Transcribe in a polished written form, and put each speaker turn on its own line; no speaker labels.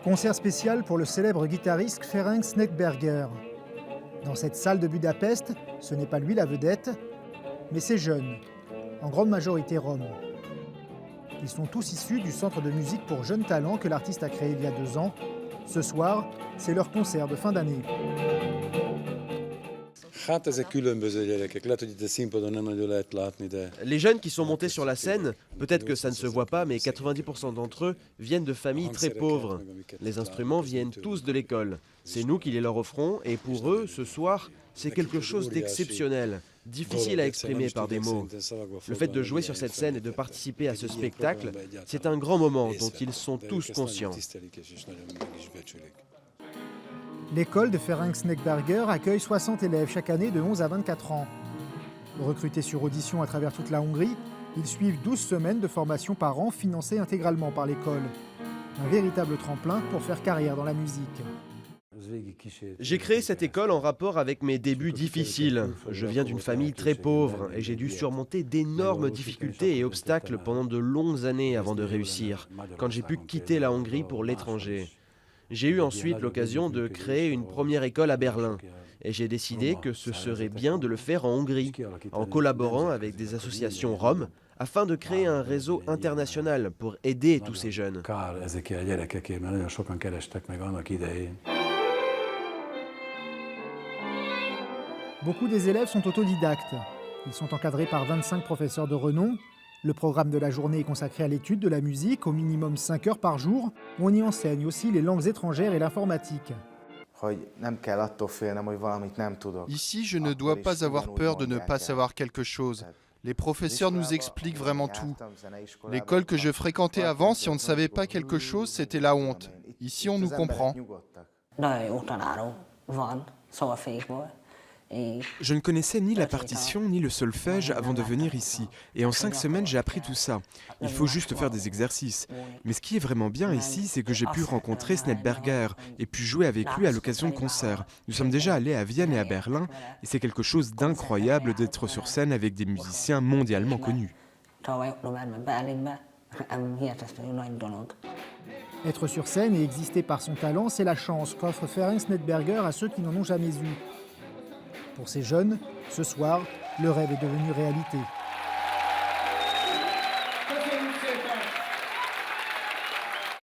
Concert spécial pour le célèbre guitariste Ferenc Sneijderger. Dans cette salle de Budapest, ce n'est pas lui la vedette, mais ces jeunes, en grande majorité roms. Ils sont tous issus du centre de musique pour jeunes talents que l'artiste a créé il y a 2 ans. Ce soir, c'est leur concert de fin d'année.
Les jeunes qui sont montés sur la scène, peut-être que ça ne se voit pas, mais 90% d'entre eux viennent de familles très pauvres. Les instruments viennent tous de l'école. C'est nous qui les leur offrons et pour eux, ce soir, c'est quelque chose d'exceptionnel, difficile à exprimer par des mots. Le fait de jouer sur cette scène et de participer à ce spectacle, c'est un grand moment dont ils sont tous conscients.
L'école de Ferenc Sneijderger accueille 60 élèves chaque année de 11 à 24 ans. Recrutés sur audition à travers toute la Hongrie, ils suivent 12 semaines de formation par an financées intégralement par l'école. Un véritable tremplin pour faire carrière dans la musique.
J'ai créé cette école en rapport avec mes débuts difficiles. Je viens d'une famille très pauvre et j'ai dû surmonter d'énormes difficultés et obstacles pendant de longues années avant de réussir, quand j'ai pu quitter la Hongrie pour l'étranger. J'ai eu ensuite l'occasion de créer une première école à Berlin et j'ai décidé que ce serait bien de le faire en Hongrie, en collaborant avec des associations roms, afin de créer un réseau international pour aider tous ces jeunes.
Beaucoup des élèves sont autodidactes. Ils sont encadrés par 25 professeurs de renom. Le programme de la journée est consacré à l'étude de la musique, au minimum 5 heures par jour. On y enseigne aussi les langues étrangères et l'informatique.
Ici, je ne dois pas avoir peur de ne pas savoir quelque chose. Les professeurs nous expliquent vraiment tout. L'école que je fréquentais avant, si on ne savait pas quelque chose, c'était la honte. Ici, on nous comprend.
Je ne connaissais ni la partition ni le solfège avant de venir ici. Et en 5 semaines, j'ai appris tout ça. Il faut juste faire des exercices. Mais ce qui est vraiment bien ici, c'est que j'ai pu rencontrer Sneijderger et pu jouer avec lui à l'occasion de concerts. Nous sommes déjà allés à Vienne et à Berlin et c'est quelque chose d'incroyable d'être sur scène avec des musiciens mondialement connus.
Être sur scène et exister par son talent, c'est la chance qu'offre Ferenc Sneijderger à ceux qui n'en ont jamais eu. Pour ces jeunes, ce soir, le rêve est devenu réalité.